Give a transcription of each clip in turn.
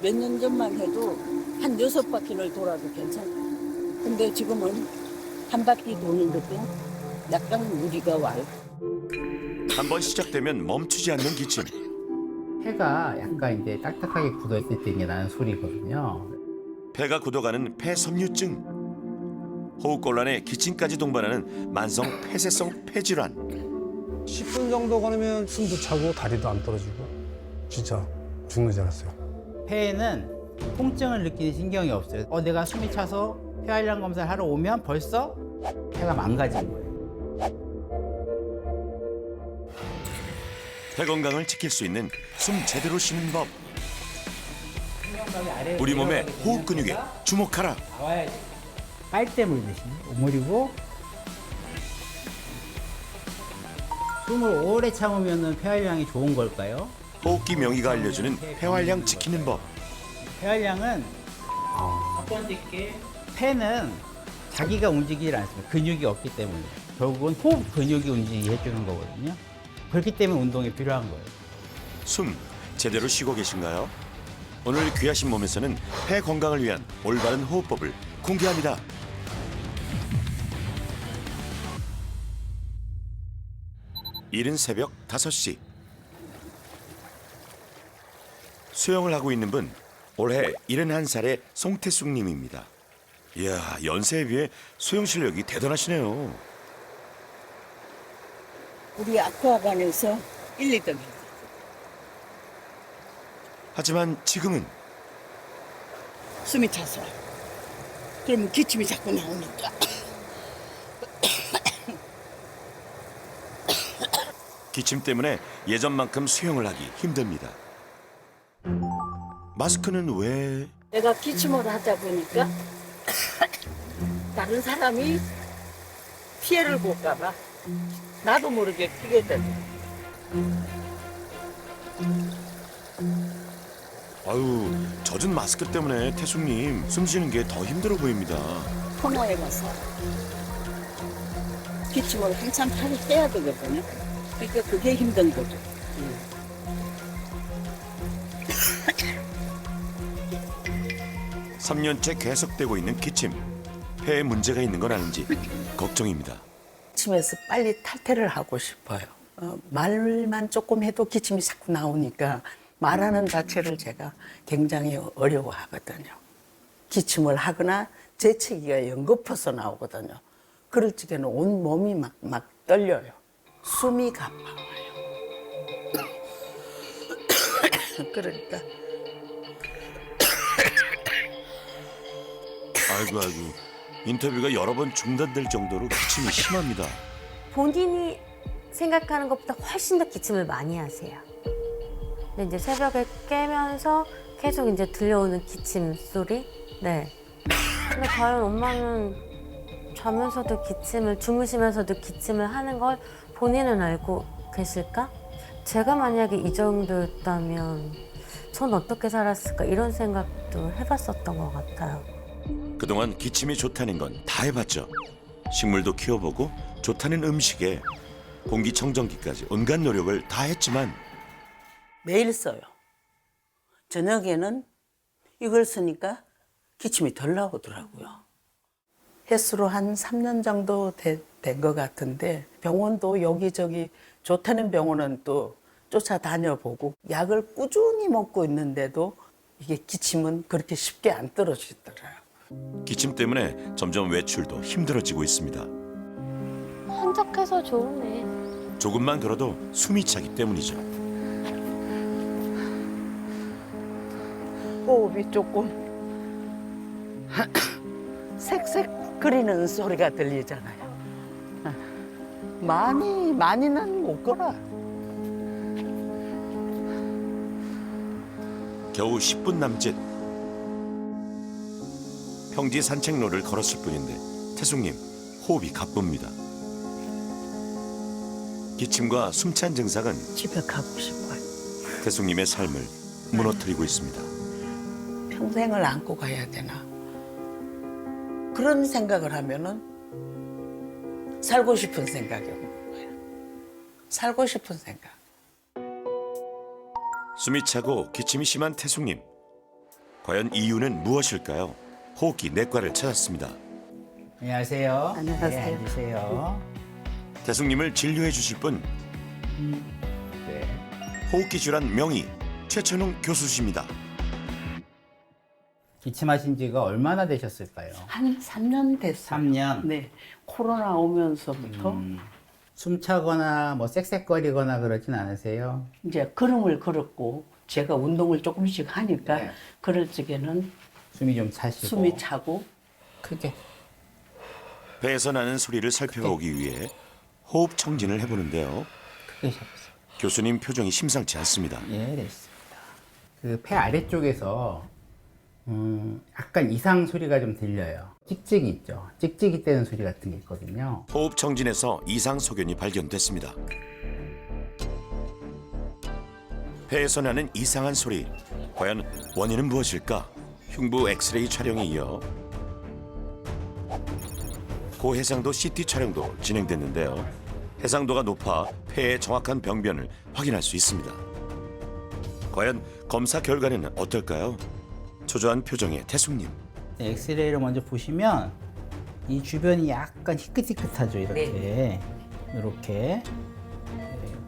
몇 년 전만 해도 한 6바퀴를 돌아도 괜찮아. 근데 지금은 한 바퀴 도는데도 약간 무리가 와요. 한번 시작되면 멈추지 않는 기침. 폐가 약간 이제 딱딱하게 굳어있을 때 이게 나는 소리거든요. 폐가 굳어가는 폐섬유증. 호흡곤란에 기침까지 동반하는 만성 폐쇄성 폐질환. 10분 정도 걸으면 숨도 차고 다리도 안 떨어지고 진짜 죽는 줄 알았어요. 폐에는 통증을 느끼는 신경이 없어요. 내가 숨이 차서 폐활량 검사를 하러 오면 벌써 폐가 망가진 거예요. 폐 건강을 지킬 수 있는 숨 제대로 쉬는 법. 우리 몸의 호흡 근육에 주목하라. 나와야지. 빨대물 대신 오므리고 숨을 오래 참으면 폐활량이 좋은 걸까요? 호흡기 명의가 알려주는 폐활량 지키는 법. 폐활량은 첫 번째 게 폐는 자기가 움직이질 않습니다. 근육이 없기 때문에 결국은 호흡 근육이 움직이게 해주는 거거든요. 그렇기 때문에 운동이 필요한 거예요. 숨 제대로 쉬고 계신가요? 오늘 귀하신 몸에서는 폐 건강을 위한 올바른 호흡법을 공개합니다. 이른 새벽 5시. 수영을 하고 있는 분 올해 71살의 송태숙 님입니다. 이야, 연세에 비해 수영 실력이 대단하시네요. 우리 아쿠아반에서 1, 2등. 하지만 지금은 숨이 차서. 그러면 기침이 자꾸 나오니까. 기침 때문에 예전만큼 수영을 하기 힘듭니다. 마스크는 왜? 내가 기침을 하다 보니까 다른 사람이 피해를 볼까 봐 나도 모르게 피게 되고. 아유, 젖은 마스크 때문에 태숙님 숨 쉬는 게 더 힘들어 보입니다. 코너에 가서 기침을 한참 해야 되거든요. 그러니까 그게 힘든 거죠. 3년째 계속되고 있는 기침. 폐에 문제가 있는 건 아닌지 걱정입니다. 기침에서 빨리 탈퇴를 하고 싶어요. 말만 조금 해도 기침이 자꾸 나오니까 말하는 자체를 제가 굉장히 어려워하거든요. 기침을 하거나 재채기가 연거푸서 나오거든요. 그럴 적에는 온 몸이 막 떨려요. 숨이 가빠와요. 그러니까 아이고. 인터뷰가 여러 번 중단될 정도로 기침이 심합니다. 본인이 생각하는 것보다 훨씬 더 기침을 많이 하세요. 근데 이제 새벽에 깨면서 계속 이제 들려오는 기침 소리. 네. 근데 과연 엄마는 자면서도 기침을, 주무시면서도 기침을 하는 걸 본인은 알고 계실까? 제가 만약에 이 정도였다면 전 어떻게 살았을까 이런 생각도 해봤었던 것 같아요. 그동안 기침이 좋다는 건 다 해봤죠. 식물도 키워보고 좋다는 음식에 공기청정기까지 온갖 노력을 다 했지만 매일 써요. 저녁에는 이걸 쓰니까 기침이 덜 나오더라고요. 횟수로 한 3년 정도 된 것 같은데 병원도 여기저기 좋다는 병원은 또 쫓아다녀보고 약을 꾸준히 먹고 있는데도 이게 기침은 그렇게 쉽게 안 떨어지더라고요. 기침 때문에 점점 외출도 힘들어지고 있습니다. 한적해서 좋으네. 조금만 걸어도 숨이 차기 때문이죠. 호흡이 조금 색색거리는 소리가 들리잖아요. 많이는 못 걸어요. 겨우 10분 남짓. 평지 산책로를 걸었을 뿐인데 태숙님 호흡이 가쁩니다. 기침과 숨찬 증상은 집에 가고 싶어요. 태숙님의 삶을 무너뜨리고 있습니다. 평생을 안고 가야 되나? 그런 생각을 하면은 살고 싶은 생각이 오는 거예요. 살고 싶은 생각. 숨이 차고 기침이 심한 태숙님. 과연 이유는 무엇일까요? 호흡기 내과를 찾았습니다. 안녕하세요. 안녕하세요. 네, 앉으세요. 태숙님을 진료해 주실 분 네. 호흡기 질환 명의 최천웅 교수십니다. 기침하신 지가 얼마나 되셨을까요? 한 3년 됐어요. 3년. 네. 코로나 오면서부터 숨 차거나 뭐 쌕쌕거리거나 그러진 않으세요? 이제 걸음을 걸었고 제가 운동을 조금씩 하니까 네. 그럴 적에는 숨이 좀 차시고. 숨이 차고 크게. 배에서 나는 소리를 살펴보기 위해 호흡 청진을 해보는데요. 크게 잡으세요. 교수님 표정이 심상치 않습니다. 예, 됐습니다. 그 폐 아래쪽에서 약간 이상 소리가 좀 들려요. 찍찍이 있죠. 찍찍이 떼는 소리 같은 게 있거든요. 호흡 청진에서 이상 소견이 발견됐습니다. 폐에서 나는 이상한 소리. 과연 원인은 무엇일까? 흉부 엑스레이 촬영에 이어 고해상도 CT 촬영도 진행됐는데요. 해상도가 높아 폐의 정확한 병변을 확인할 수 있습니다. 과연 검사 결과는 어떨까요? 초조한 표정의 태숙님. 네, 엑스레이를 먼저 보시면 이 주변이 약간 희끗희끗하죠. 이렇게. 이렇게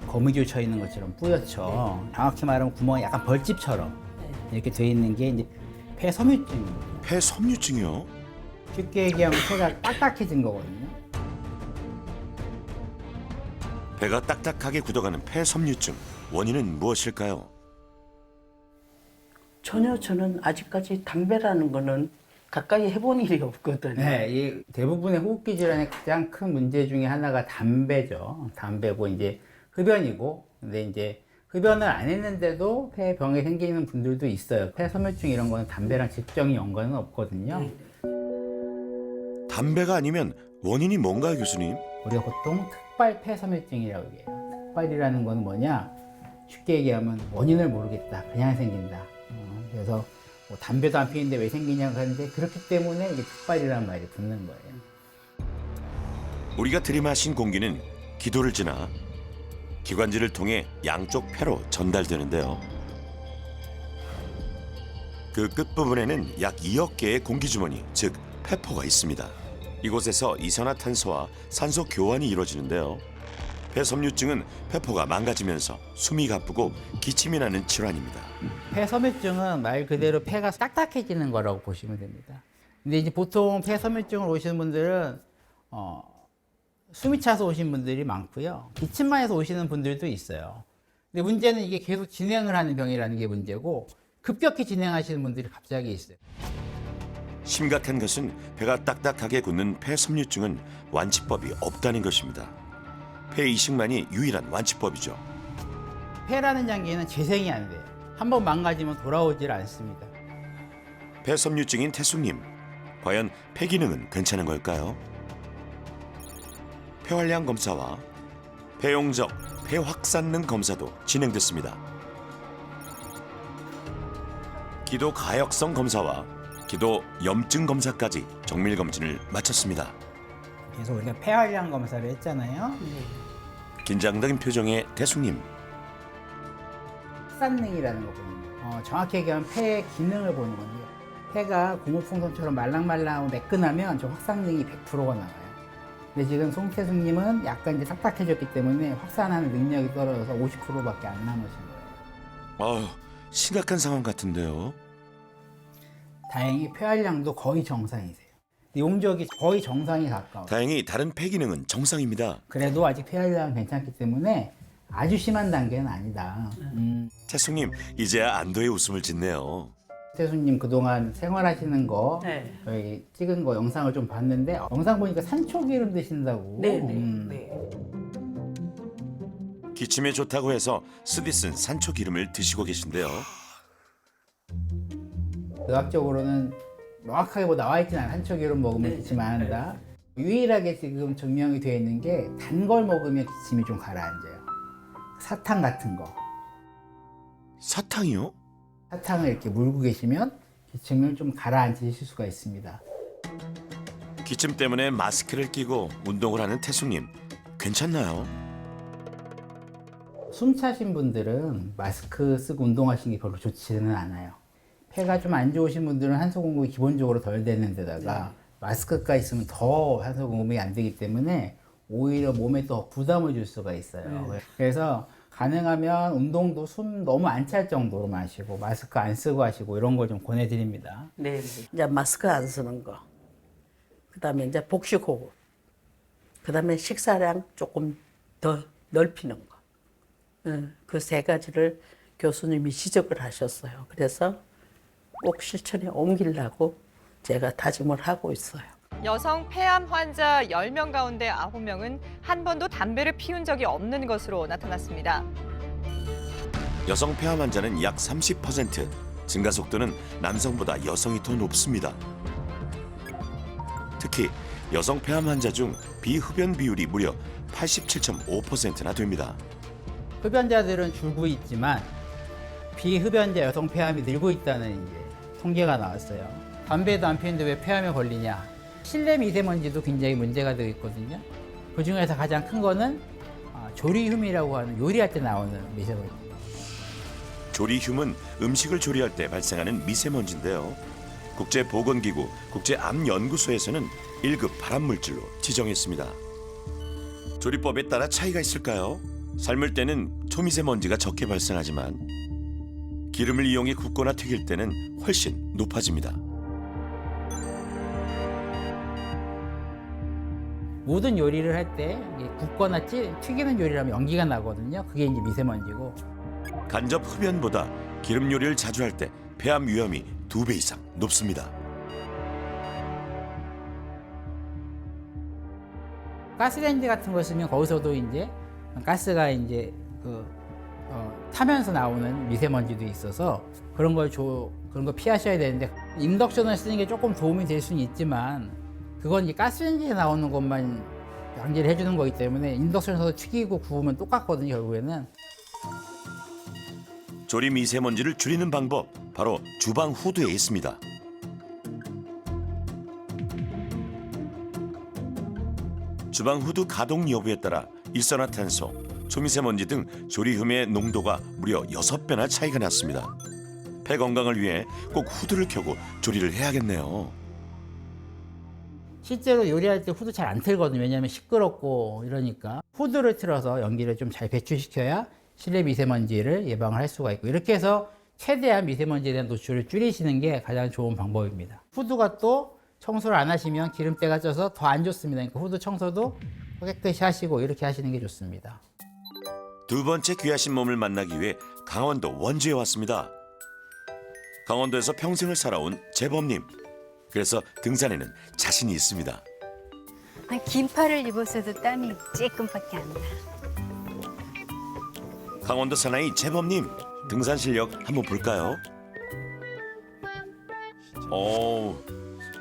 거미줄 쳐 있는 것처럼 뿌옇죠. 정확히 말하면 구멍이 약간 벌집처럼 이렇게 돼 있는 게 이제 폐섬유증입니다. 폐 섬유증이요? 쉽게 얘기하면 폐가 딱딱해진 거거든요. 배가 딱딱하게 굳어가는 폐 섬유증. 원인은 무엇일까요? 전혀 저는 아직까지 담배라는 거는 가까이 해본 일이 없거든요. 네, 이 대부분의 호흡기 질환의 가장 큰 문제 중에 하나가 담배죠. 담배고 이제 흡연이고, 근데 이제 흡연을 안 했는데도 폐병이 생기는 분들도 있어요. 폐섬유증 이런 거는 담배랑 직접적인 연관은 없거든요. 담배가 아니면 원인이 뭔가요, 교수님? 우리가 보통 특발 폐섬유증이라고 얘기해요. 특발이라는 건 뭐냐? 쉽게 얘기하면 원인을 모르겠다. 그냥 생긴다. 그래서 뭐 담배도 안 피우는데 왜 생기냐고 하는데 그렇기 때문에 이게 특발이라는 말이 붙는 거예요. 우리가 들이마신 공기는 기도를 지나 기관지를 통해 양쪽 폐로 전달되는데요. 그 끝부분에는 약 2억 개의 공기주머니, 즉 폐포가 있습니다. 이곳에서 이산화탄소와 산소 교환이 이루어지는데요. 폐섬유증은 폐포가 망가지면서 숨이 가쁘고 기침이 나는 질환입니다. 폐섬유증은 말 그대로 폐가 딱딱해지는 거라고 보시면 됩니다. 근데 이제 보통 폐섬유증을 오시는 분들은 숨이 차서 오신 분들이 많고요. 기침만 해서 오시는 분들도 있어요. 근데 문제는 이게 계속 진행을 하는 병이라는 게 문제고 급격히 진행하시는 분들이 갑자기 있어요. 심각한 것은 배가 딱딱하게 굳는 폐섬유증은 완치법이 없다는 것입니다. 폐 이식만이 유일한 완치법이죠. 폐라는 장기는 재생이 안 돼요. 한번 망가지면 돌아오질 않습니다. 폐섬유증인 태숙님, 과연 폐 기능은 괜찮은 걸까요? 폐활량 검사와 폐용적, 폐확산능 검사도 진행됐습니다. 기도 가역성 검사와 기도 염증 검사까지 정밀 검진을 마쳤습니다. 그래서 우리가 폐활량 검사를 했잖아요. 긴장된 표정의 태숙님. 확산능이라는 거거든요. 정확히 얘기하면 폐의 기능을 보는 건데요. 폐가 고무풍선처럼 말랑말랑하고 매끈하면 저 확산능이 100%가 나와요. 근데 지금 송태숙님은 약간 이제 딱딱해졌기 때문에 확산하는 능력이 떨어져서 50%밖에 안 남으신 거예요. 심각한 상황 같은데요. 다행히 폐활량도 거의 정상이세요. 용적이 거의 정상에 가까워요. 다행히 다른 폐 기능은 정상입니다. 그래도 아직 폐활량은 괜찮기 때문에 아주 심한 단계는 아니다. 태숙님, 이제야 안도의 웃음을 짓네요. 태수님 그동안 생활하시는 거 네. 저희 찍은 거 영상을 좀 봤는데 영상 보니까 산초기름 드신다고. 네. 기침에 좋다고 해서 쓰디 쓴 산초 기름을 드시고 계신데요. 의학적으로는 명확하게 뭐 나와 있진 않아요. 산초기름 먹으면 기침 안 한다. 유일하게 지금 증명이 되어 있는 게 단 걸 먹으면 기침이 좀 가라앉아요. 사탕 같은 거. 사탕이요? 사탕을 이렇게 물고 계시면 기침을 좀 가라앉히실 수가 있습니다. 기침 때문에 마스크를 끼고 운동을 하는 태숙님, 괜찮나요? 숨 차신 분들은 마스크 쓰고 운동하시는 게 별로 좋지는 않아요. 폐가 좀 안 좋으신 분들은 산소 공급이 기본적으로 덜 되는 데다가 마스크가 있으면 더 산소 공급이 안 되기 때문에 오히려 몸에 더 부담을 줄 수가 있어요. 그래서 가능하면 운동도 숨 너무 안 찰 정도로 마시고 마스크 안 쓰고 하시고 이런 걸 좀 권해드립니다. 네. 이제 마스크 안 쓰는 거. 그다음에 이제 복식호흡. 그다음에 식사량 조금 더 넓히는 거. 그 세 가지를 교수님이 지적을 하셨어요. 그래서 꼭 실천에 옮기려고 제가 다짐을 하고 있어요. 여성 폐암 환자 10명 가운데 9명은 한 번도 담배를 피운 적이 없는 것으로 나타났습니다. 여성 폐암 환자는 약 30%, 증가 속도는 남성보다 여성이 더 높습니다. 특히 여성 폐암 환자 중 비흡연 비율이 무려 87.5%나 됩니다. 흡연자들은 줄고 있지만 비흡연자 여성 폐암이 늘고 있다는 이제 통계가 나왔어요. 담배도 안 피우는데 왜 폐암에 걸리냐? 실내 미세먼지도 굉장히 문제가 되고 있거든요. 그 중에서 가장 큰 거는 조리흉이라고 하는 요리할 때 나오는 미세먼지. 조리흉은 음식을 조리할 때 발생하는 미세먼지인데요. 국제보건기구 국제암연구소에서는 1급 발암물질로 지정했습니다. 조리법에 따라 차이가 있을까요? 삶을 때는 초미세먼지가 적게 발생하지만 기름을 이용해 굽거나 튀길 때는 훨씬 높아집니다. 모든 요리를 할 때 굽거나 튀기는 요리라면 연기가 나거든요. 그게 이제 미세먼지고. 간접 흡연보다 기름 요리를 자주 할 때 폐암 위험이 2배 이상 높습니다. 가스레인지 같은 거 쓰면 거기서도 이제 가스가 이제 타면서 나오는 미세먼지도 있어서 그런 거 피하셔야 되는데 인덕션을 쓰는 게 조금 도움이 될 수는 있지만 그건 이제 가스레인지에 나오는 것만 방지를 해주는 거기 때문에 인덕션에서 튀기고 구우면 똑같거든요, 결국에는. 조리 미세먼지를 줄이는 방법 바로 주방 후드에 있습니다. 주방 후드 가동 여부에 따라 일산화탄소, 초미세먼지 등 조리흠의 농도가 무려 6배나 차이가 났습니다. 폐 건강을 위해 꼭 후드를 켜고 조리를 해야겠네요. 실제로 요리할 때 후드 잘 안 틀거든요. 왜냐하면 시끄럽고 이러니까 후드를 틀어서 연기를 좀 잘 배출시켜야 실내 미세먼지를 예방을 할 수가 있고 이렇게 해서 최대한 미세먼지에 대한 노출을 줄이시는 게 가장 좋은 방법입니다. 후드가 또 청소를 안 하시면 기름때가 쪄서 더 안 좋습니다. 그러니까 후드 청소도 깨끗이 하시고 이렇게 하시는 게 좋습니다. 두 번째 귀하신 몸을 만나기 위해 강원도 원주에 왔습니다. 강원도에서 평생을 살아온 재범님. 그래서 등산에는 자신이 있습니다. 긴팔을 입었어도 땀이 쬐끔밖에 안 나. 강원도 사나이 재범님, 등산 실력 한번 볼까요?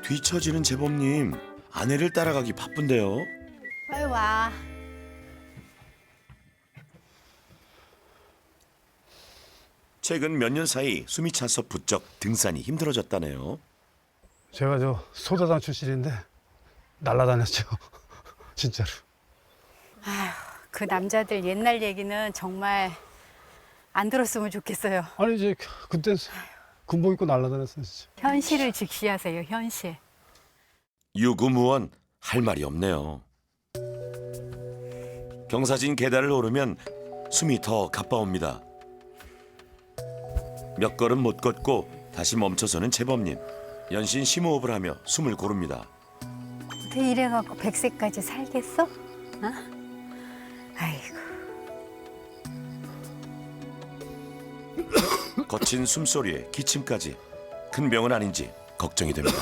뒤처지는 재범님, 아내를 따라가기 바쁜데요. 빨리 와. 최근 몇 년 사이 숨이 차서 부쩍 등산이 힘들어졌다네요. 제가 저 소대장 출신인데 날라다녔죠. 진짜로. 그 남자들 옛날 얘기는 정말 안 들었으면 좋겠어요. 아니 이제 그때 군복 입고 날라다녔어요. 진짜. 현실을 직시하세요, 현실. 유구무원 할 말이 없네요. 경사진 계단을 오르면 숨이 더 가빠옵니다. 몇 걸음 못 걷고 다시 멈춰서는 재범님. 연신 심호흡을 하며 숨을 고릅니다. 어떻게 이래갖고 100세까지 살겠어? 어? 아이고. 거친 숨소리에 기침까지 큰 병은 아닌지 걱정이 됩니다.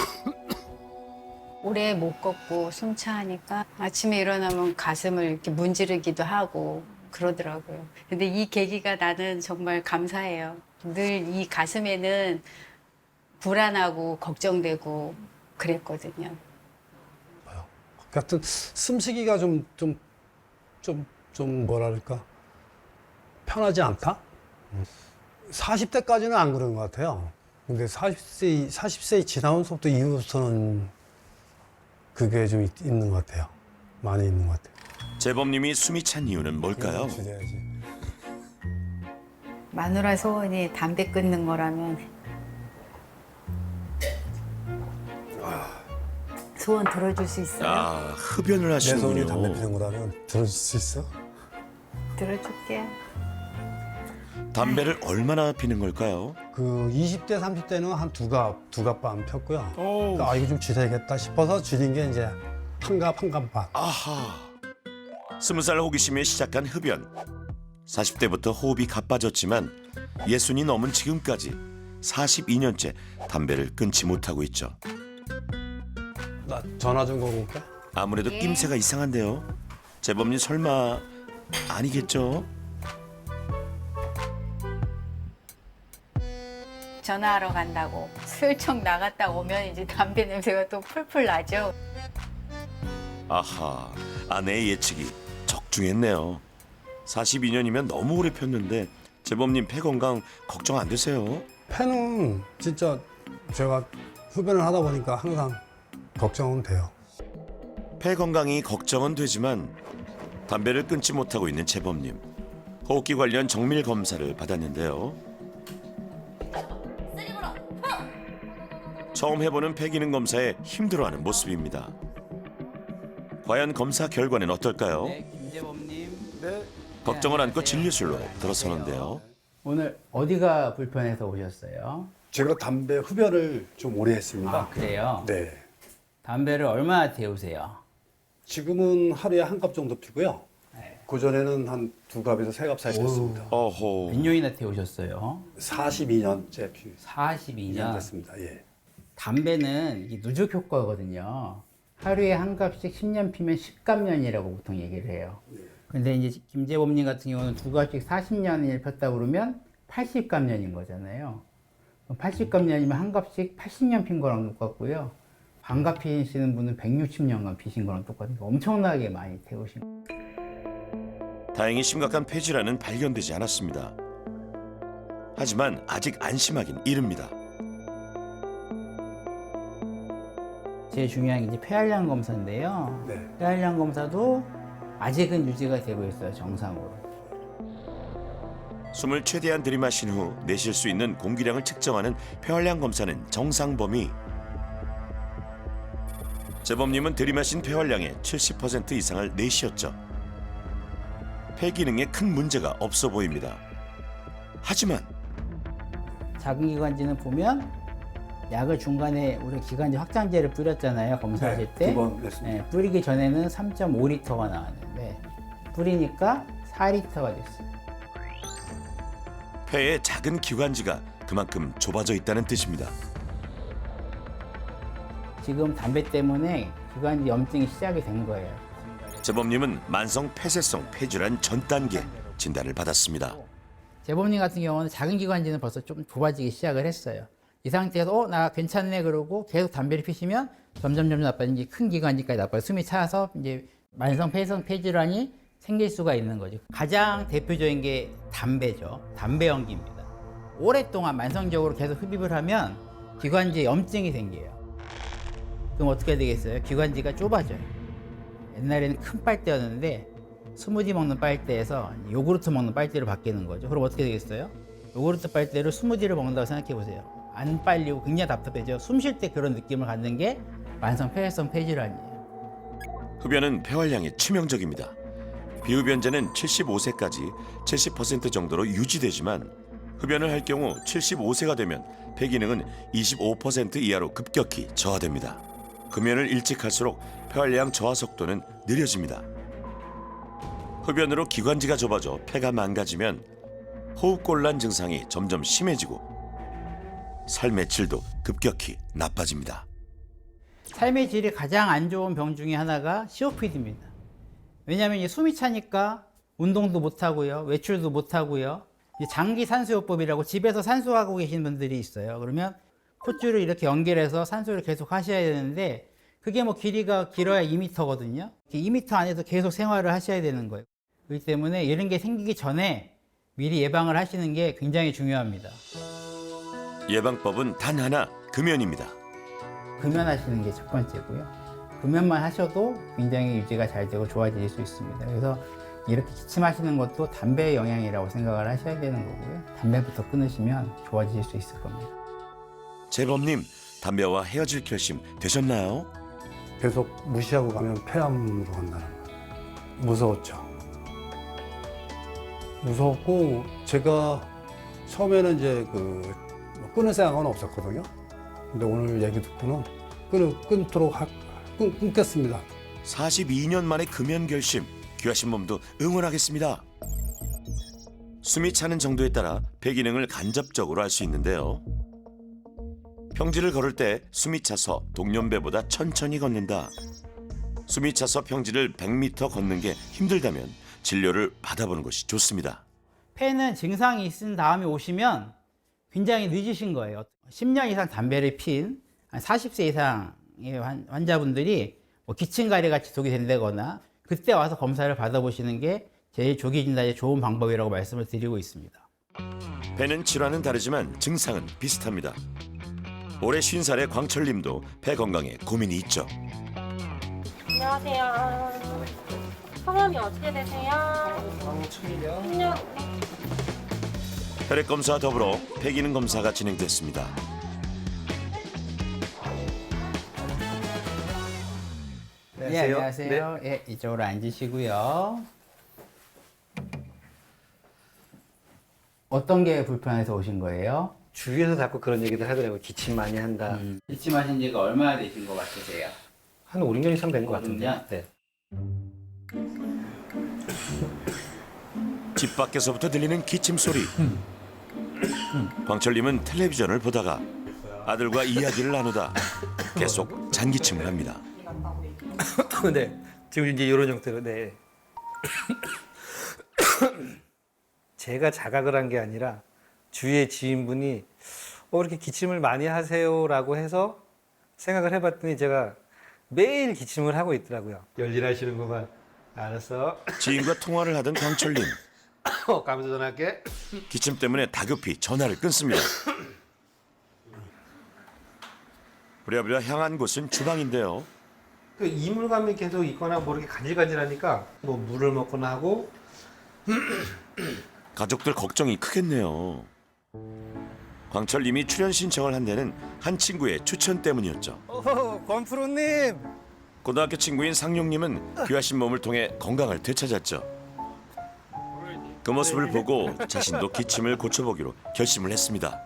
오래 못 걷고 숨차하니까 아침에 일어나면 가슴을 이렇게 문지르기도 하고 그러더라고요. 근데 이 계기가 나는 정말 감사해요. 늘 이 가슴에는 불안하고 걱정되고 그랬거든요. 하여튼 숨쉬기가 좀 뭐랄까 편하지 않다? 40대까지는 안 그런 것 같아요. 근데 40세 지나면서부터 이후부터는 그게 좀 있는 것 같아요. 많이 있는 것 같아요. 재범님이 숨이 찬 이유는 뭘까요? 마누라 소원이 담배 끊는 거라면 조언 들어줄 수 있어요? 아, 흡연을 내 손이 하시는군요. 담배 피는 거라면 들어줄 수 있어? 들어줄게. 담배를 얼마나 피는 걸까요? 그 20대, 30대는 한 두 갑 반 폈고요. 오. 아, 이거 좀 줄여야겠다 싶어서 줄인 게 이제 한 갑 반. 아하. 20살 호기심에 시작한 흡연. 40대부터 호흡이 가빠졌지만 60이 넘은 지금까지 42년째 담배를 끊지 못하고 있죠. 나 전화 좀 걸어볼게. 아무래도 낌새가 이상한데요. 재범님 설마 아니겠죠? 전화하러 간다고 슬쩍 나갔다 오면 이제 담배 냄새가 또 풀풀 나죠. 아하, 아내의 예측이 적중했네요. 42년이면 너무 오래 폈는데 재범님 폐 건강 걱정 안 되세요? 폐는 진짜 제가 흡연을 하다 보니까 항상 걱정은 돼요. 폐 건강이 걱정은 되지만 담배를 끊지 못하고 있는 재범님. 호흡기 관련 정밀 검사를 받았는데요. 처음 해보는 폐 기능 검사에 힘들어하는 모습입니다. 과연 검사 결과는 어떨까요? 네, 김재범님. 걱정을 안고 진료실로 들어서는데요. 오늘 어디가 불편해서 오셨어요? 제가 담배 흡연을 좀 오래 했습니다. 아, 그래요? 네. 담배를 얼마나 태우세요? 지금은 하루에 한 갑 정도 피고요. 네. 그전에는 한 두 갑에서 세 갑 사이 폈습니다. 어호. 몇 년이나 태우셨어요? 42년째 42년. 됐습니다. 예. 담배는 이게 누적 효과거든요. 하루에 한 갑씩 10년 피면 10갑년이라고 보통 얘기를 해요. 근데 이제 김재범님 같은 경우는 두 갑씩 40년을 폈다 그러면 80갑년인 거잖아요. 80갑년이면 한 갑씩 80년 핀 거랑 똑같고요. 반갑 피시는 분은 160년간 피신 거랑 똑같으니까 엄청나게 많이 태우신 거예요. 다행히 심각한 폐질환은 발견되지 않았습니다. 하지만 아직 안심하긴 이릅니다. 제일 중요한 게 이제 폐활량 검사인데요. 네. 폐활량 검사도 아직은 유지가 되고 있어요, 정상으로. 숨을 최대한 들이마신 후 내쉴 수 있는 공기량을 측정하는 폐활량 검사는 정상 범위. 재범님은 들이마신 폐활량의 70% 이상을 내쉬었죠. 폐 기능에 큰 문제가 없어 보입니다. 하지만 작은 기관지는 보면 약을 중간에 우리 기관지 확장제를 뿌렸잖아요, 검사하실 때. 네, 두번 냈습니다. 네, 뿌리기 전에는 3.5리터가 나왔는데 뿌리니까 4리터가 됐어요. 폐에 작은 기관지가 그만큼 좁아져 있다는 뜻입니다. 지금 담배 때문에 기관지 염증이 시작이 된 거예요. 재범님은 만성 폐쇄성 폐질환 전 단계 진단을 받았습니다. 재범님 같은 경우는 작은 기관지는 벌써 좀 좁아지기 시작을 했어요. 이 상태에서 나 괜찮네 그러고 계속 담배를 피시면 점점 나빠지는 게 큰 기관지까지 나빠요. 숨이 차서 이제 만성 폐쇄성 폐질환이 생길 수가 있는 거죠. 가장 대표적인 게 담배죠. 담배 연기입니다. 오랫동안 만성적으로 계속 흡입을 하면 기관지에 염증이 생겨요. 그럼 어떻게 되겠어요? 기관지가 좁아져요. 옛날에는 큰 빨대였는데 스무디 먹는 빨대에서 요구르트 먹는 빨대로 바뀌는 거죠. 그럼 어떻게 되겠어요? 요구르트 빨대로 스무디를 먹는다고 생각해 보세요. 안 빨리고 굉장히 답답해져. 숨 쉴 때 그런 느낌을 갖는 게 만성 폐쇄성 폐질환이에요. 흡연은 폐활량에 치명적입니다. 비흡연자는 75세까지 70% 정도로 유지되지만 흡연을 할 경우 75세가 되면 폐 기능은 25% 이하로 급격히 저하됩니다. 금연을 일찍 할수록 폐활량 저하 속도는 느려집니다. 흡연으로 기관지가 좁아져 폐가 망가지면 호흡곤란 증상이 점점 심해지고 삶의 질도 급격히 나빠집니다. 삶의 질이 가장 안 좋은 병 중에 하나가 COPD입니다. 왜냐하면 숨이 차니까 운동도 못 하고요, 외출도 못 하고요. 장기 산소요법이라고 집에서 산소하고 계신 분들이 있어요. 그러면 콧줄을 이렇게 연결해서 산소를 계속 하셔야 되는데 그게 뭐 길이가 길어야 2m거든요. 2m 안에서 계속 생활을 하셔야 되는 거예요. 그렇기 때문에 이런 게 생기기 전에 미리 예방을 하시는 게 굉장히 중요합니다. 예방법은 단 하나, 금연입니다. 금연하시는 게 첫 번째고요. 금연만 하셔도 굉장히 유지가 잘 되고 좋아질 수 있습니다. 그래서 이렇게 기침하시는 것도 담배의 영향이라고 생각을 하셔야 되는 거고요. 담배부터 끊으시면 좋아질 수 있을 겁니다. 재범님, 담배와 헤어질 결심 되셨나요? 계속 무시하고 가면 폐암으로 간다는 거예요. 무서웠죠. 무서웠고 제가 처음에는 이제 끊을 생각은 없었거든요. 근데 오늘 얘기 듣고는 끊도록 끊겠습니다. 42년 만에 금연 결심, 귀하신 몸도 응원하겠습니다. 숨이 차는 정도에 따라 배 기능을 간접적으로 알 수 있는데요. 평지를 걸을 때 숨이 차서 동년배보다 천천히 걷는다. 숨이 차서 평지를 100m 걷는 게 힘들다면 진료를 받아보는 것이 좋습니다. 폐는 증상이 있은 다음에 오시면 굉장히 늦으신 거예요. 10년 이상 담배를 핀 한 40세 이상의 환자분들이 뭐 기침가래 같이 독이 된다거나 그때 와서 검사를 받아보시는 게 제일 조기 진단에 좋은 방법이라고 말씀을 드리고 있습니다. 폐는 질환은 다르지만 증상은 비슷합니다. 올해 50살의 광철님도 폐 건강에 고민이 있죠. 안녕하세요. 성함이 어떻게 되세요? 광철이요. 혈액 검사와 더불어 폐 기능 검사가 진행됐습니다. 네, 안녕하세요. 네. 이쪽으로 앉으시고요. 어떤 게 불편해서 오신 거예요? 주위에서 자꾸 그런 얘기들 하더라고요. 기침 많이 한다. 기침하신 지가 얼마나 되신 것 같으세요? 한 5, 6년 이상 된 것 5, 같은데. 6년? 네. 집 밖에서부터 들리는 기침 소리. 광철님은 텔레비전을 보다가 아들과 이야기를 나누다 계속 잔기침을 합니다. 네. 지금 이제 이런 형태로, 네. 제가 자각을 한 게 아니라 주위의 지인분이 이렇게 기침을 많이 하세요라고 해서 생각을 해봤더니 제가 매일 기침을 하고 있더라고요. 열일하시는구만. 알았어. 지인과 통화를 하던 광철님. 가면서 전화할게. 기침 때문에 다급히 전화를 끊습니다. 부랴부랴 향한 곳은 주방인데요. 그 이물감이 계속 있거나 뭐 이렇게 간질간질하니까 뭐 물을 먹거나 하고. 가족들 걱정이 크겠네요. 광철님이 출연 신청을 한 데는 한 친구의 추천 때문이었죠. 권프로님. 고등학교 친구인 상용님은 귀하신 몸을 통해 건강을 되찾았죠. 그 모습을 보고 자신도 기침을 고쳐보기로 결심을 했습니다.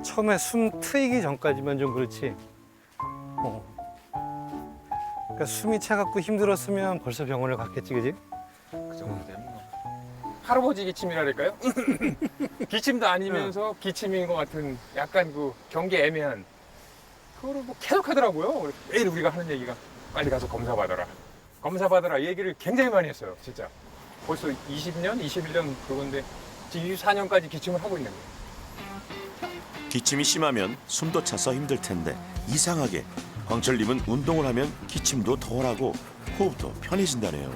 처음에 숨 트이기 전까지만 좀 그렇지. 그러니까 숨이 차갑고 힘들었으면 벌써 병원을 갔겠지, 그지? 그 정도 되면 할아버지 기침이랄까요? 기침도 아니면서 기침인 것 같은 약간 그 경계 애매한 그거를 뭐 계속 하더라고요. 매일 우리가 하는 얘기가 빨리 가서 검사 받아라. 검사 받아라. 이 얘기를 굉장히 많이 했어요. 진짜. 벌써 20년, 21년 그건데 지금 24년까지 기침을 하고 있는 거예요. 기침이 심하면 숨도 차서 힘들 텐데 이상하게 광철님은 운동을 하면 기침도 덜하고 호흡도 편해진다네요.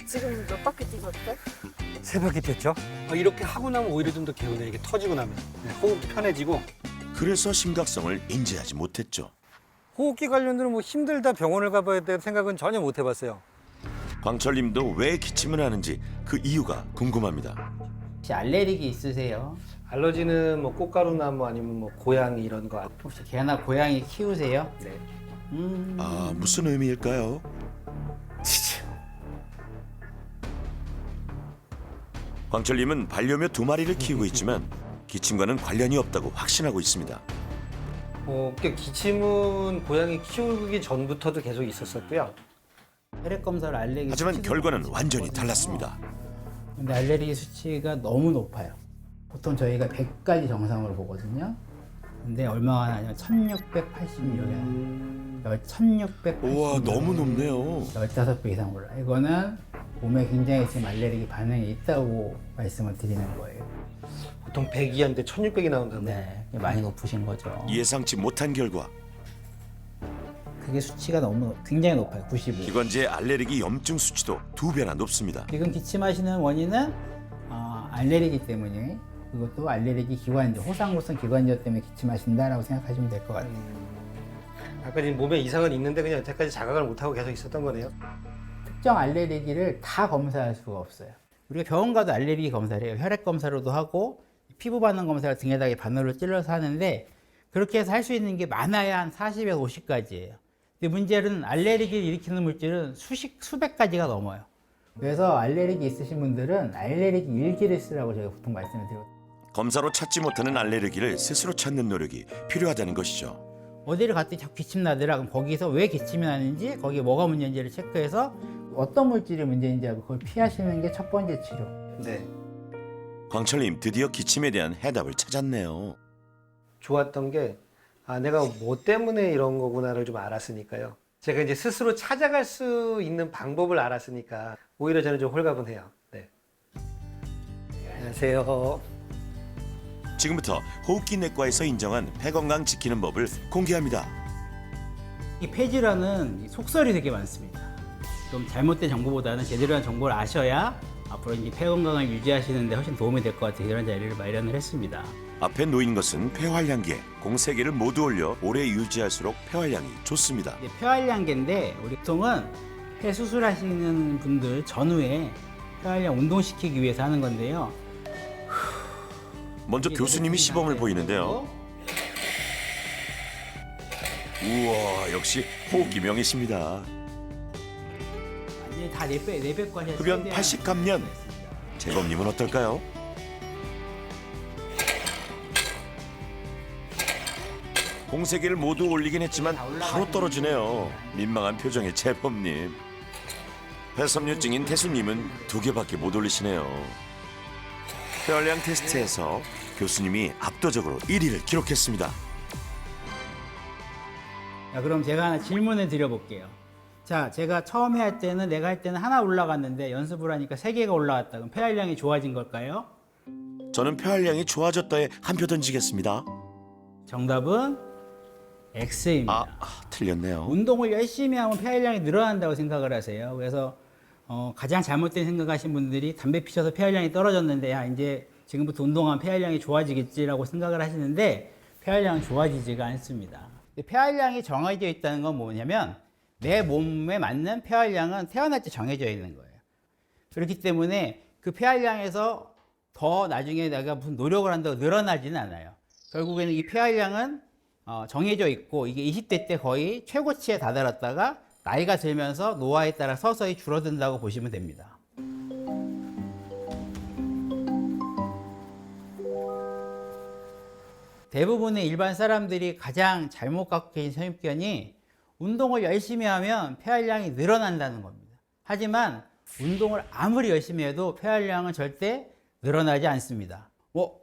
지금 몇 바퀴 뛰셨대? 새벽에 뛰었죠? 이렇게 하고 나면 오히려 좀 더 개운해. 이게 터지고 나면. 호흡도 편해지고. 그래서 심각성을 인지하지 못했죠. 호흡기 관련돼는 뭐 힘들다 병원을 가봐야 될 생각은 전혀 못 해봤어요. 광철님도 왜 기침을 하는지 그 이유가 궁금합니다. 혹시 알레르기 있으세요? 알러지는 뭐 꽃가루나 뭐 아니면 뭐 고양이 이런 거. 혹시 개나 고양이 키우세요? 네. 아, 무슨 의미일까요? 광철님은 반려묘 2마리를 키우고 있지만 기침과는 관련이 없다고 확신하고 있습니다. 그러니까 기침은 고양이 키우기 전부터도 계속 있었었고요. 혈액 검사를 알레르기 하지만 수치도 결과는 많이 완전히 찍거든요. 달랐습니다. 근데 알레르기 수치가 너무 높아요. 보통 저희가 100까지 정상으로 보거든요. 근데 얼마나 하냐면 1680이렇게 1680. 우와, 너무 높네요. 15배 이상 올라. 이거는 몸에 굉장히 지금 알레르기 반응이 있다고 말씀을 드리는 거예요. 보통 100이한데 1600이 나온다고. 네, 많이 높으신 거죠. 예상치 못한 결과 그게 수치가 굉장히 높아요. 95. 기관지의 알레르기 염증 수치도 2배나 높습니다. 지금 기침하시는 원인은 알레르기 때문에, 그것도 알레르기 기관지, 호상무성 기관지염 때문에 기침하신다라고 생각하시면 될 것 같아요. 아까 지금 몸에 이상은 있는데 그냥 여태까지 자각을 못하고 계속 있었던 거네요. 특정 알레르기를 다 검사할 수가 없어요. 우리가 병원 가도 알레르기 검사를 해요. 혈액 검사로도 하고 피부 반응 검사를 등에다가 바늘로 찔러서 하는데, 그렇게 해서 할 수 있는 게 많아야 한 40에서 50가지예요. 근데 문제는 알레르기를 일으키는 물질은 수백 가지가 넘어요. 그래서 알레르기 있으신 분들은 알레르기 일기를 쓰라고 제가 보통 말씀을 드려요. 검사로 찾지 못하는 알레르기를 스스로 찾는 노력이 필요하다는 것이죠. 어디를 갔더니 자꾸 기침 나더라. 그럼 거기서 왜 기침이 나는지, 거기에 뭐가 문제인지를 체크해서 어떤 물질이 문제인지 알고 그걸 피하시는 게 첫 번째 치료. 네. 광철님 드디어 기침에 대한 해답을 찾았네요. 좋았던 게 내가 뭐 때문에 이런 거구나를 좀 알았으니까요. 제가 이제 스스로 찾아갈 수 있는 방법을 알았으니까 오히려 저는 좀 홀가분해요. 네. 안녕하세요. 지금부터 호흡기 내과에서 인정한 폐 건강 지키는 법을 공개합니다. 이 폐질환은 속설이 되게 많습니다. 좀 잘못된 정보보다는 제대로 한 정보를 아셔야 앞으로 이제 폐 건강을 유지하시는 데 훨씬 도움이 될 것 같아서 이런 자리를 마련을 했습니다. 앞에 놓인 것은 폐활량계, 공 3개를 모두 올려 오래 유지할수록 폐활량이 좋습니다. 이제 폐활량계인데 우리 보통은 폐 수술하시는 분들 전후에 폐활량 운동시키기 위해서 하는 건데요. 먼저 교수님이 시범을 보이는데요. 우와, 역시 호흡기 명이십니다. 완전히 다 내뱉고 하셔야 흡연 80감년. 재범님은 어떨까요? 공 3개를 모두 올리긴 했지만 바로 떨어지네요. 민망한 표정의 재범님. 폐섬유증인 태수님은 2개밖에 못 올리시네요. 폐활량 테스트에서 교수님이 압도적으로 1위를 기록했습니다. 자, 그럼 제가 하나 질문을 드려볼게요. 자, 제가 처음에 할 때는 내가 할 때는 하나 올라갔는데 연습을 하니까 3개가 올라갔다. 그럼 폐활량이 좋아진 걸까요? 저는 폐활량이 좋아졌다에 한 표 던지겠습니다. 정답은 X입니다. 틀렸네요. 운동을 열심히 하면 폐활량이 늘어난다고 생각을 하세요. 그래서 가장 잘못된 생각하신 분들이 담배 피셔서 폐활량이 떨어졌는데 이제 지금부터 운동하면 폐활량이 좋아지겠지라고 생각을 하시는데 폐활량은 좋아지지가 않습니다. 폐활량이 정해져 있다는 건 뭐냐면 내 몸에 맞는 폐활량은 태어날 때 정해져 있는 거예요. 그렇기 때문에 그 폐활량에서 더 나중에 내가 무슨 노력을 한다고 늘어나지는 않아요. 결국에는 이 폐활량은 정해져 있고 이게 20대 때 거의 최고치에 다다랐다가 나이가 들면서 노화에 따라 서서히 줄어든다고 보시면 됩니다. 대부분의 일반 사람들이 가장 잘못 갖고 계신 선입견이 운동을 열심히 하면 폐활량이 늘어난다는 겁니다. 하지만 운동을 아무리 열심히 해도 폐활량은 절대 늘어나지 않습니다.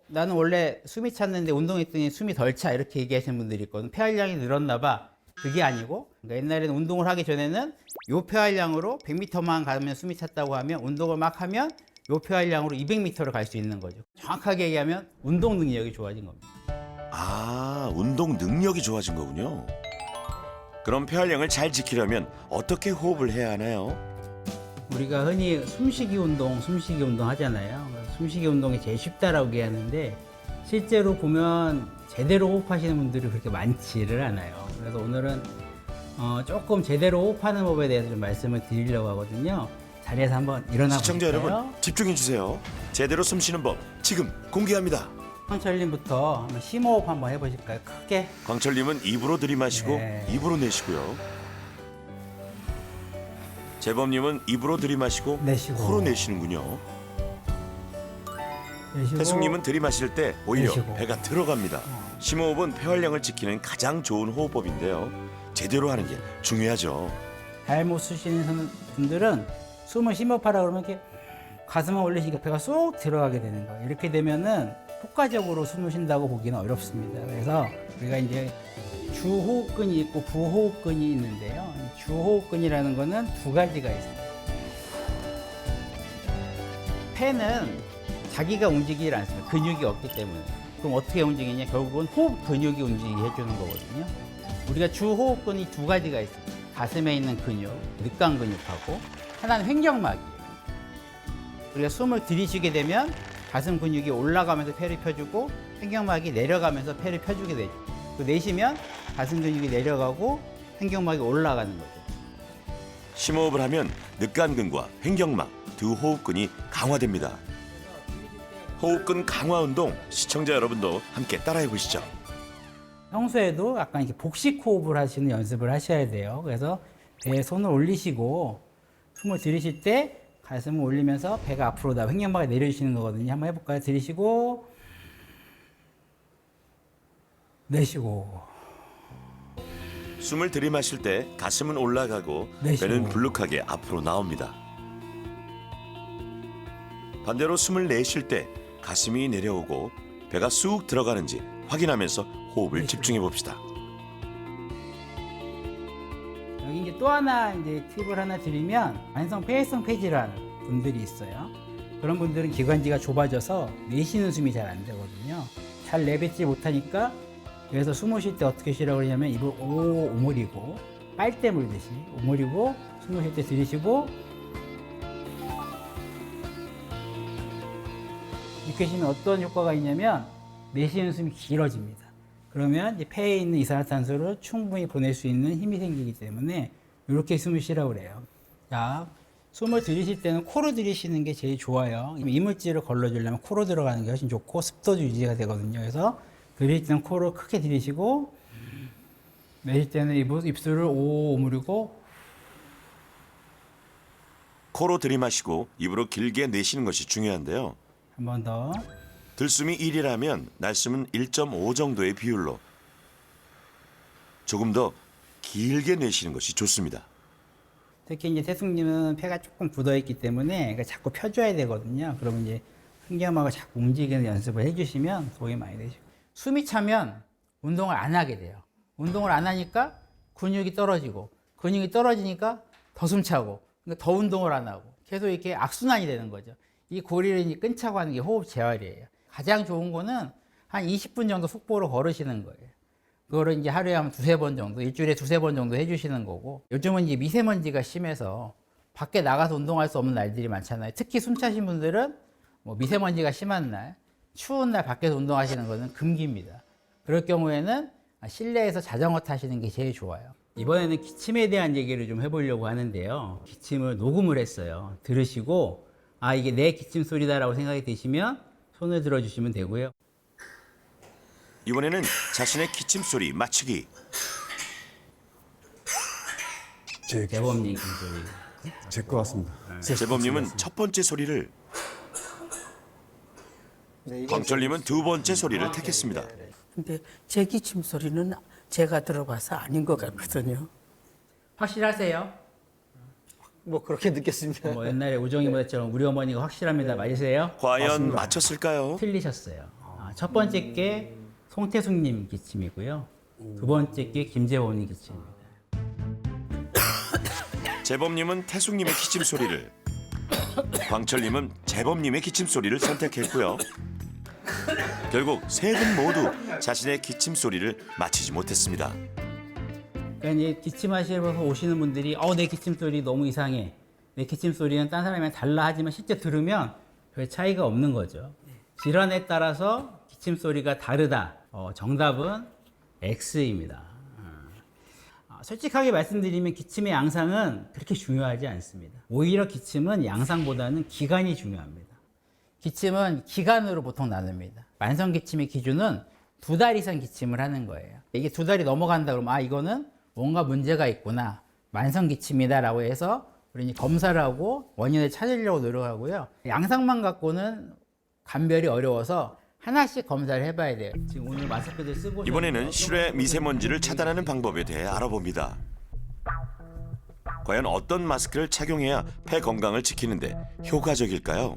나는 원래 숨이 찼는데 운동했더니 숨이 덜 차 이렇게 얘기하시는 분들이 있거든요. 폐활량이 늘었나 봐. 그게 아니고 그러니까 옛날에는 운동을 하기 전에는 요 폐활량으로 100m만 가면 숨이 찼다고 하면 운동을 막 하면 요 폐활량으로 200m를 갈 수 있는 거죠. 정확하게 얘기하면 운동 능력이 좋아진 겁니다. 운동 능력이 좋아진 거군요. 그럼 폐활량을 잘 지키려면 어떻게 호흡을 해야 하나요? 우리가 흔히 숨쉬기 운동 하잖아요. 숨쉬기 운동이 제일 쉽다라고 얘기하는데 실제로 보면 제대로 호흡하시는 분들이 그렇게 많지를 않아요. 그래서 오늘은 조금 제대로 호흡하는 법에 대해서 좀 말씀을 드리려고 하거든요. 자리에서 한번 일어나 보실까요? 시청자 여러분 집중해 주세요. 제대로 숨쉬는 법 지금 공개합니다. 광철님부터 한번 심호흡 한번 해보실까요? 크게. 광철님은 입으로 들이마시고 네. 입으로 내쉬고요. 재범님은 입으로 들이마시고 내쉬고. 코로 내쉬는군요. 내쉬고. 태숙님은 들이마실 때 오히려 내쉬고. 배가 들어갑니다. 심호흡은 폐활량을 지키는 가장 좋은 호흡법인데요. 제대로 하는 게 중요하죠. 잘못 쓰시는 분들은 숨을 심호흡하라 그러면 이렇게 가슴을 올리시니까 배가 쏙 들어가게 되는 거예요. 이렇게 되면은 효과적으로 숨을 쉰다고 보기는 어렵습니다. 그래서 우리가 이제 주호흡근이 있고 부호흡근이 있는데요. 주호흡근이라는 거는 2가지가 있습니다. 폐는 자기가 움직이질 않습니다. 근육이 없기 때문에. 그럼 어떻게 움직이냐? 결국은 호흡 근육이 움직이게 해주는 거거든요. 우리가 주호흡근이 2가지가 있습니다. 가슴에 있는 근육, 늑강 근육하고 하나는 횡격막이에요. 우리가 숨을 들이쉬게 되면 가슴 근육이 올라가면서 폐를 펴주고 횡격막이 내려가면서 폐를 펴주게 되죠. 그 내쉬면 가슴 근육이 내려가고 횡격막이 올라가는 거죠. 심호흡을 하면 늑간근과 횡격막 두 호흡근이 강화됩니다. 호흡근 강화 운동 시청자 여러분도 함께 따라해 보시죠. 평소에도 약간 이렇게 복식 호흡을 하시는 연습을 하셔야 돼요. 그래서 배에 손을 올리시고 숨을 들이쉴 때 가슴을 올리면서 배가 앞으로 나 횡령막에 내려주시는 거거든요. 한번 해볼까요? 들이쉬고 내쉬고. 숨을 들이마실 때 가슴은 올라가고 내쉬고. 배는 불룩하게 앞으로 나옵니다. 반대로 숨을 내쉴 때 가슴이 내려오고 배가 쑥 들어가는지 확인하면서 호흡을 집중해 봅시다. 여기 이제 또 하나 이제 팁을 하나 드리면 만성 폐회성 폐질환 분들이 있어요. 그런 분들은 기관지가 좁아져서 내쉬는 숨이 잘 안 되거든요. 잘 내뱉지 못하니까 그래서 숨을 쉴 때 어떻게 쉬라고 그러냐면 입을 오 오므리고 빨대 물듯이 오므리고 숨을 쉴 때 들이쉬고 이렇게 쉬면 어떤 효과가 있냐면 내쉬는 숨이 길어집니다. 그러면 이제 폐에 있는 이산화탄소를 충분히 보낼 수 있는 힘이 생기기 때문에 이렇게 숨을 쉬라고 그래요. 자, 숨을 들이쉴 때는 코로 들이쉬는 게 제일 좋아요. 이물질을 걸러주려면 코로 들어가는 게 훨씬 좋고 습도 유지가 되거든요. 그래서 들이쉴 때는 코로 크게 들이쉬고 내쉴 때는 입술을 오 오므리고 코로 들이마시고 입으로 길게 내쉬는 것이 중요한데요. 한 번 더. 들숨이 1이라면 날숨은 1.5 정도의 비율로 조금 더 길게 내쉬는 것이 좋습니다. 특히 이제 태숙님은 폐가 조금 굳어있기 때문에 그러니까 자꾸 펴줘야 되거든요. 그러면 이제 횡격막을 자꾸 움직이는 연습을 해주시면 도움이 많이 되죠. 숨이 차면 운동을 안 하게 돼요. 운동을 안 하니까 근육이 떨어지고 근육이 떨어지니까 더 숨차고 그러니까 더 운동을 안 하고 계속 이렇게 악순환이 되는 거죠. 이 고리를 이제 끊자고 하는 게 호흡 재활이에요. 가장 좋은 거는 한 20분 정도 속보로 걸으시는 거예요. 그거를 이제 하루에 한 두세 번 정도, 일주일에 두세 번 정도 해주시는 거고, 요즘은 이제 미세먼지가 심해서 밖에 나가서 운동할 수 없는 날들이 많잖아요. 특히 숨 차신 분들은 뭐 미세먼지가 심한 날, 추운 날 밖에서 운동하시는 거는 금기입니다. 그럴 경우에는 실내에서 자전거 타시는 게 제일 좋아요. 이번에는 기침에 대한 얘기를 좀 해보려고 하는데요. 기침을 녹음을 했어요. 들으시고, 아, 이게 내 기침 소리다라고 생각이 드시면 손을 들어주시면 되고요. 이번에는 자신의 기침 소리 맞추기. 재범님 기침 소리. 제 것 같습니다. 재범님은 첫 번째 소리를, 광철님은 두 번째 소리를 택했습니다. 근데 제 기침 소리는 제가 들어봐서 아닌 것 같거든요. 확실하세요? 뭐 그렇게 느꼈습니다. 뭐 옛날에 우정이 모델처럼 우리 어머니가 확실합니다. 맞으세요? 과연 맞췄을까요? 틀리셨어요. 첫 번째 게 송태숙님 기침이고요. 두 번째 게 김재원님 기침입니다. 재범님은 태숙님의 기침 소리를, 광철님은 재범님의 기침 소리를 선택했고요. 결국 세 분 모두 자신의 기침 소리를 맞히지 못했습니다. 그러니까 이제 기침하시면서 오시는 분들이 내 기침 소리 너무 이상해. 내 기침 소리는 딴 사람이랑 달라 하지만 실제 들으면 별 차이가 없는 거죠. 질환에 따라서 기침 소리가 다르다. 정답은 X입니다. 솔직하게 말씀드리면 기침의 양상은 그렇게 중요하지 않습니다. 오히려 기침은 양상보다는 기간이 중요합니다. 기침은 기간으로 보통 나눕니다. 만성 기침의 기준은 2달 이상 기침을 하는 거예요. 이게 2달이 넘어간다 그러면 이거는 뭔가 문제가 있구나. 만성 기침이다라고 해서 우리 검사를 하고 원인을 찾으려고 노력하고요. 양상만 갖고는 감별이 어려워서 하나씩 검사를 해봐야 돼요. 지금 오늘 마스크를 쓰고 이번에는 실외 미세먼지를 차단하는 방법에 대해 알아봅니다. 과연 어떤 마스크를 착용해야 폐 건강을 지키는데 효과적일까요?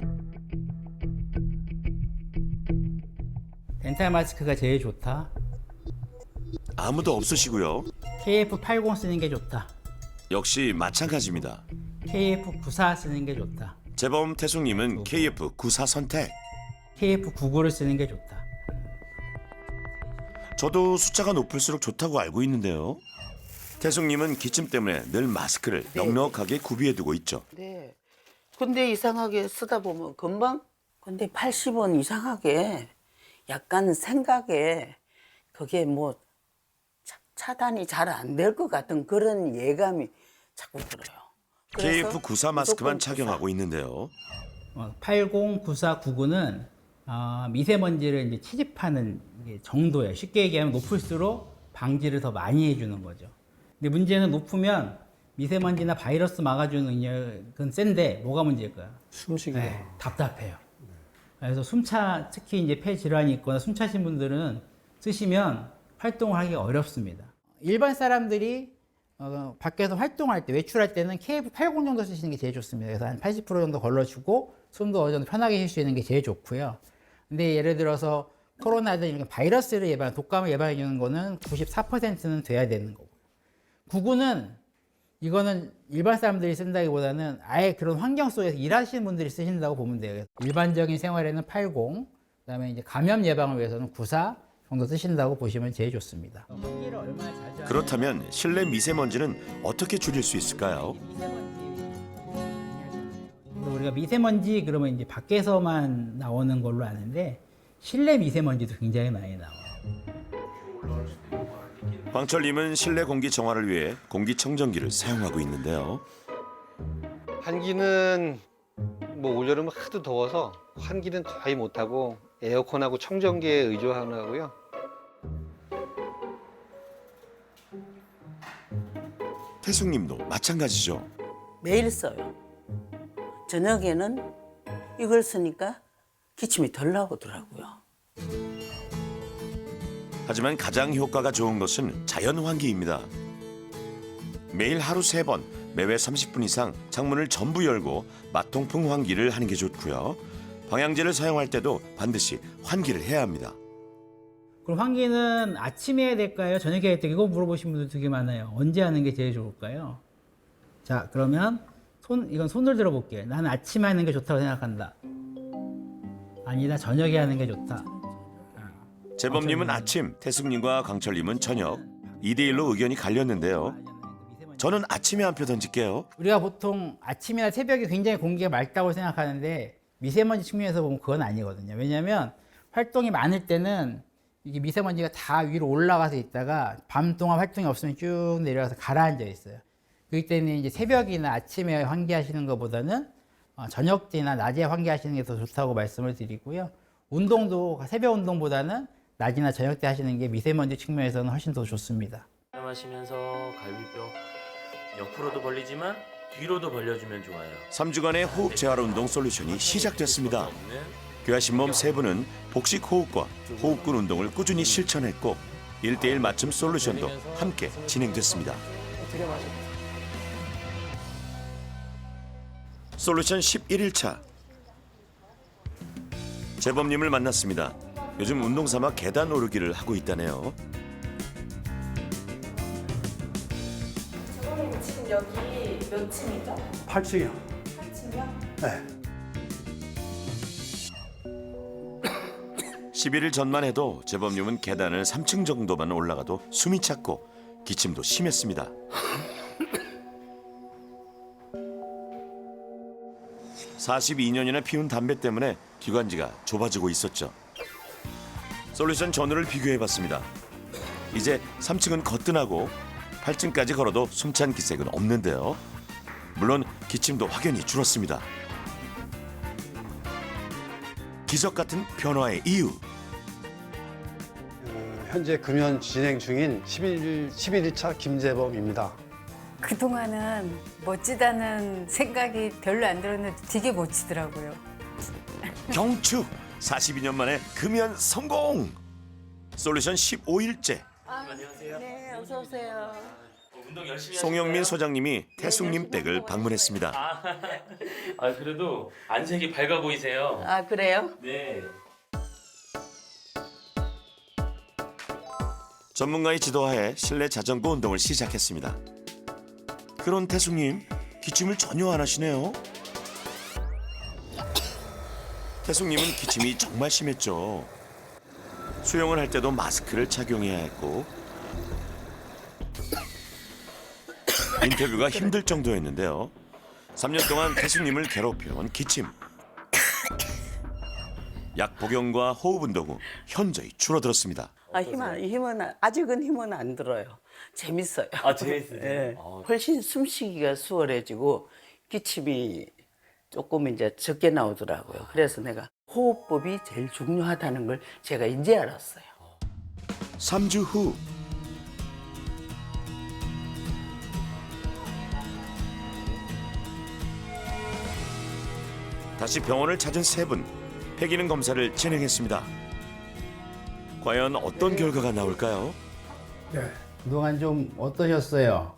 덴탈 마스크가 제일 좋다. 아무도 없으시고요. KF80 쓰는 게 좋다. 역시 마찬가지입니다. KF94 쓰는 게 좋다. 재범 태숙님은 KF94 선택. KF99를 쓰는 게 좋다. 저도 숫자가 높을수록 좋다고 알고 있는데요. 태숙님은 기침 때문에 늘 마스크를 넉넉하게 구비해두고 있죠. 네. 근데 이상하게 쓰다 보면 금방, 근데 80은 이상하게 약간 생각에 그게 뭐 차단이 잘 안 될 것 같은 그런 예감이 자꾸 들어요. KF94 마스크만 착용하고 있는데요. 80, 94, 99는 미세먼지를 이제 채집하는 이게 정도예요. 쉽게 얘기하면 높을수록 방지를 더 많이 해주는 거죠. 근데 문제는 높으면 미세먼지나 바이러스 막아주는 능력은 센데 뭐가 문제일까요? 숨쉬기가. 네, 답답해요. 그래서 숨차, 특히 이제 폐 질환이 있거나 숨차신 분들은 쓰시면 활동을 하기 어렵습니다. 일반 사람들이 밖에서 활동할 때, 외출할 때는 KF80 정도 쓰시는 게 제일 좋습니다. 그래서 한 80% 정도 걸러주고 숨도 어느 정도 편하게 쉴 수 있는 게 제일 좋고요. 근데 예를 들어서 코로나든 이런 바이러스를 독감을 예방해 주는 거는 94%는 돼야 되는 거고. 99는 이거는 일반 사람들이 쓴다기보다는 아예 그런 환경 속에서 일하시는 분들이 쓰신다고 보면 돼요. 일반적인 생활에는 80, 그다음에 이제 감염 예방을 위해서는 94 정도 쓰신다고 보시면 제일 좋습니다. 그렇다면 실내 미세먼지는 어떻게 줄일 수 있을까요? 우리가 미세먼지 그러면 이제 밖에서만 나오는 걸로 아는데 실내 미세먼지도 굉장히 많이 나와요. 황철님은 실내 공기 정화를 위해 공기청정기를 사용하고 있는데요. 환기는 뭐 올여름은 하도 더워서 환기는 거의 못하고 에어컨하고 청정기에 의존하고요. 태숙님도 마찬가지죠. 매일 써요. 저녁에는 이걸 쓰니까 기침이 덜 나오더라고요. 하지만 가장 효과가 좋은 것은 자연 환기입니다. 매일 하루 3번, 매회 30분 이상 창문을 전부 열고 맞통풍 환기를 하는 게 좋고요. 방향제를 사용할 때도 반드시 환기를 해야 합니다. 그럼 환기는 아침에 해야 될까요? 저녁에 해야 될까요? 이거 물어보신 분들 되게 많아요. 언제 하는 게 제일 좋을까요? 자, 그러면 이건 손을 들어볼게요. 나는 아침에 하는 게 좋다고 생각한다. 아니다, 저녁에 하는 게 좋다. 재범님은 아침, 태숙님과 강철님은 저녁. 2대1로 의견이 갈렸는데요. 저는 아침에 한 표 던질게요. 우리가 보통 아침이나 새벽에 굉장히 공기가 맑다고 생각하는데 미세먼지 측면에서 보면 그건 아니거든요. 왜냐하면 활동이 많을 때는 이게 미세먼지가 다 위로 올라가서 있다가 밤 동안 활동이 없으면 쭉 내려가서 가라앉아 있어요. 그렇기 때문에 이제 새벽이나 아침에 환기하시는 것보다는 저녁 때나 낮에 환기하시는 게 더 좋다고 말씀을 드리고요. 운동도 새벽 운동보다는 낮이나 저녁 때 하시는 게 미세먼지 측면에서는 훨씬 더 좋습니다. 마시면서 갈비뼈 옆으로도 벌리지만 뒤로도 벌려주면 좋아요. 3주간의 호흡 재활 운동 솔루션이 시작됐습니다. 귀하신 몸 3분은 복식 호흡과 호흡근 운동을 꾸준히 실천했고 1대1 맞춤 솔루션도 함께 진행됐습니다. 솔루션 11일차. 재범님을 만났습니다. 요즘 운동 삼아 계단 오르기를 하고 있다네요. 재범님 지금 여기 몇 층이죠? 8층이요. 8층이요? 네. 11일 전만 해도 재범님은 계단을 3층 정도만 올라가도 숨이 찼고 기침도 심했습니다. (42년이나) 피운 담배 때문에 기관지가 좁아지고 있었죠. 솔루션 전후를 비교해봤습니다. 이제 3층은 거뜬하고 8층까지 걸어도 숨찬 기색은 없는데요. 물론 기침도 확연히 줄었습니다. 기적 같은 변화의 이유. 현재 금연 진행 중인 11일차 김재범입니다. 그동안은 멋지다는 생각이 별로 안 들었는데 되게 멋지더라고요. 경추 42년 만에 금연 성공. 솔루션 15일째. 안녕하세요. 네, 어서 오세요. 운동 열심히 송영민 하시나요? 소장님이 태숙님 댁을 방문했습니다. 아 그래도 안색이 밝아 보이세요. 아, 그래요? 네. 전문가의 지도하에 실내 자전거 운동을 시작했습니다. 그런 태숙님, 기침을 전혀 안 하시네요. 태숙님은 기침이 정말 심했죠. 수영을 할 때도 마스크를 착용해야 했고 인터뷰가 힘들 정도였는데요. 3년 동안 태숙님을 괴롭혀온 기침. 약 복용과 호흡 운동 후 현저히 줄어들었습니다. 아직은 힘은 안 들어요. 재밌어요. 아 재밌으세요? 네. 아, 훨씬 숨쉬기가 수월해지고 기침이 조금 이제 적게 나오더라고요. 그래서 내가 호흡법이 제일 중요하다는 걸 제가 이제 알았어요. 3주 후 다시 병원을 찾은 세 분. 폐 기능 검사를 진행했습니다. 과연 어떤 결과가 나올까요? 네. 그동안 좀 어떠셨어요?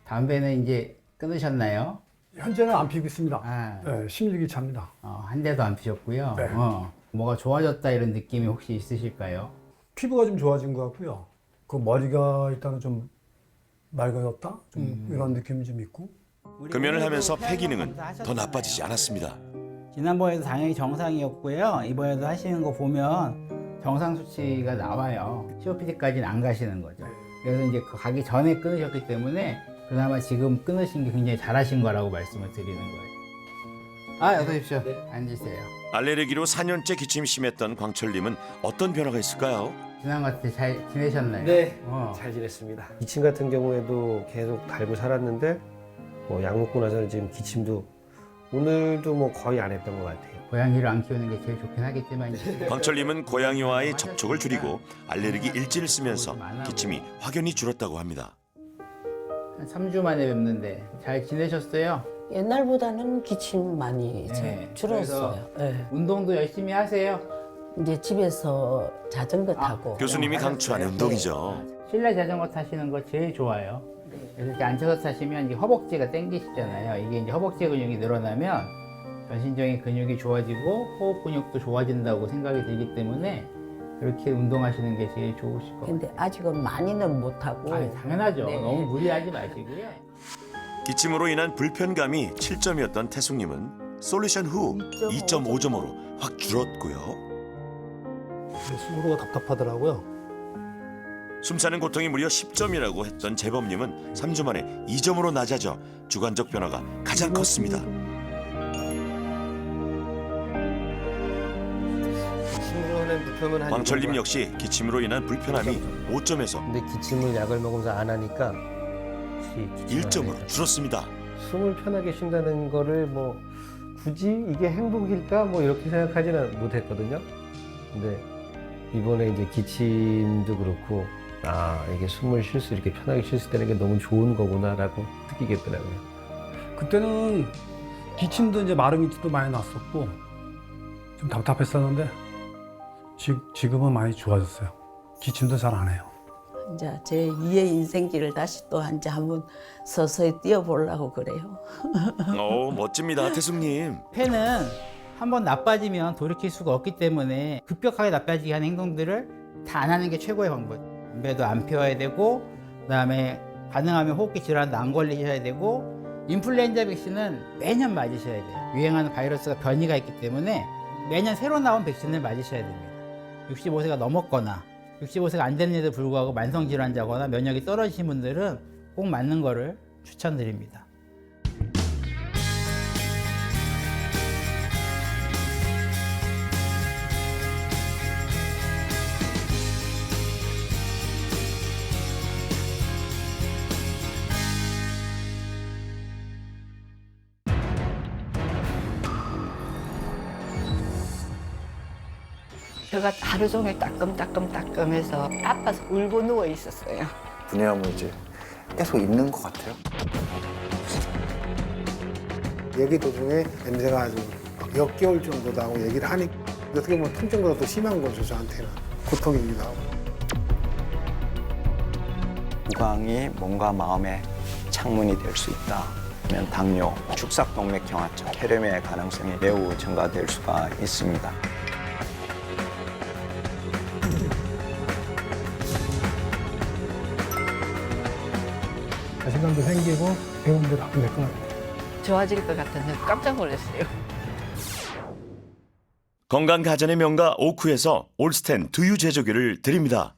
담배는 이제 끊으셨나요? 현재는 안 피고 있습니다. 아, 네, 16일 차입니다. 한 대도 안 피셨고요. 네. 뭐가 좋아졌다 이런 느낌이 혹시 있으실까요? 피부가 좀 좋아진 것 같고요. 그 머리가 일단은 좀 맑아졌다? 좀 이런 느낌이 좀 있고. 금연을 하면서 폐 기능은 더 나빠지지 않았습니다. 지난번에도 당연히 정상이었고요. 이번에도 하시는 거 보면 정상 수치가 나와요. COPD까지는 안 가시는 거죠. 그래서 이제 그 가기 전에 끊으셨기 때문에 그나마 지금 끊으신 게 굉장히 잘하신 거라고 말씀을 드리는 거예요. 어서 오십시오. 앉으세요. 알레르기로 4년째 기침이 심했던 광철님은 어떤 변화가 있을까요? 지난번 때 잘 지내셨나요? 네, 잘 지냈습니다. 기침 같은 경우에도 계속 달고 살았는데 뭐 약 먹고 나서는 지금 기침도 오늘도 뭐 거의 안 했던 것 같아요. 고양이를 안 키우는 게 제일 좋긴 하겠지만 광철님은 고양이와의 접촉을 줄이고 알레르기 일지를 쓰면서 기침이 확연히 줄었다고 합니다. 한 3주 만에 뵙는데 잘 지내셨어요? 옛날보다는 기침 많이 네, 줄었어요. 네. 운동도 열심히 하세요? 이제 집에서 자전거 타고 교수님이 강추하는 운동이죠. 실내 자전거 타시는 거 제일 좋아요. 그래서 이렇게 앉아서 타시면 이제 허벅지가 당기시잖아요. 이게 이제 허벅지 근육이 늘어나면 전신적인 근육이 좋아지고 호흡 근육도 좋아진다고 생각이 들기 때문에 그렇게 운동하시는 게 제일 좋으실 것 같아요. 근데 아직은 많이는 못하고 당연하죠. 네. 너무 무리하지 마시고요. 기침으로 인한 불편감이 7점이었던 태숙님은 솔루션 후 2.5점으로 확 줄었고요. 숨으로가 답답하더라고요. 숨차는 고통이 무려 10점이라고 했던 재범님은 3주 만에 2점으로 낮아져 주관적 변화가 가장 컸습니다. 기침으로 하는 불편은 한 광철님 역시 기침으로 인한 불편함이 5점에서 근데 기침을 약을 먹으면서 안 하니까 1점으로 줄었습니다. 숨을 편하게 쉰다는 거를 뭐 굳이 이게 행복일까 뭐 이렇게 생각하지는 못했거든요. 근데 이번에 이제 기침도 그렇고 이게 숨을 쉴 수 이렇게 편하게 쉴 수 있다는 게 너무 좋은 거구나라고 느끼겠더라고요. 그때는 기침도 이제 마르기도 많이 났었고 좀 답답했었는데 지금은 많이 좋아졌어요. 기침도 잘 안 해요. 이제 제 2의 인생길을 다시 또 이제 한번 서서히 뛰어보려고 그래요. 멋집니다, 태숙님. 폐는 한번 나빠지면 돌이킬 수가 없기 때문에 급격하게 나빠지게 하는 행동들을 다 안 하는 게 최고의 방법. 담배도 안 피워야 되고, 그다음에 가능하면 호흡기 질환도 안 걸리셔야 되고, 인플루엔자 백신은 매년 맞으셔야 돼요. 유행하는 바이러스가 변이가 있기 때문에 매년 새로 나온 백신을 맞으셔야 됩니다. 65세가 넘었거나 65세가 안 됐는데도 불구하고 만성질환자거나 면역이 떨어지신 분들은 꼭 맞는 거를 추천드립니다. 제가 하루 종일 따끔해서 아파서 울고 누워 있었어요. 분해하면 이제 계속 있는 것 같아요. 얘기 도중에 냄새가 아주 역겨울 정도 나고 얘기를 하니 어떻게 보면 통증보다 더 심한 거죠, 저한테는. 고통이기도 하고. 구강이 몸과 마음의 창문이 될 수 있다. 그러면 당뇨, 축삭동맥경화증, 폐렴의 가능성이 매우 증가될 수가 있습니다. 자신감도 생기고 배운 대로 하면 될 것 같아요. 좋아질 것 같아서 깜짝 놀랐어요. 건강 가전의 명가 오쿠에서 올스텐 두유 제조기를 드립니다.